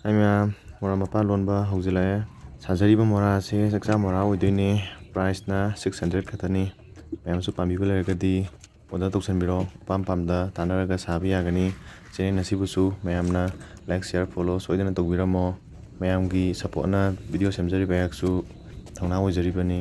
ꯍꯥꯏ ꯃꯌꯥꯝ ꯃꯣꯔꯥ ꯃꯄꯥꯟ ꯂꯣꯟꯕ ꯍꯧꯖꯤꯜꯂꯛꯑꯦ ꯁꯥꯖꯔꯤꯕ ꯃꯣꯔꯥ ꯑꯁꯤ ꯆꯥꯛꯆꯥ ꯃꯣꯔꯥ ꯑꯣꯏꯗꯣꯏꯅꯤ ꯄ꯭ꯔꯥꯏꯁꯅ 600 ꯈꯛꯇꯅꯤ ꯃꯌꯥꯝꯁꯨ ꯄꯥꯝꯕꯤꯕ ꯂꯩꯔꯒꯗꯤ ꯑꯣꯔꯗꯔ ꯇꯧꯁꯟꯕꯤꯔꯣ ꯑꯄꯥꯝ ꯄꯥꯝꯗ ꯇꯥꯟꯅꯔꯒ ꯁꯥꯕ ꯌꯥꯒꯅꯤ ꯆꯦꯅꯦꯜ ꯑꯁꯤꯕꯨꯁꯨ ꯃꯌꯥꯝꯅ ꯂꯥꯏꯛ ꯁꯤꯌꯥꯔ ꯐꯣꯂꯣ ꯁꯣꯏꯗꯅ ꯇꯧꯕꯤꯔꯝꯃꯣ ꯃꯌꯥꯝꯒꯤ ꯁꯞꯄꯣꯔꯠꯅ ꯚꯤꯗꯤꯑꯣ ꯁꯦꯝꯖꯔꯤꯕ ꯑꯩꯍꯥꯛꯁꯨ ꯊꯧꯅꯥ ꯑꯣꯏꯖꯔꯤꯕꯅꯤ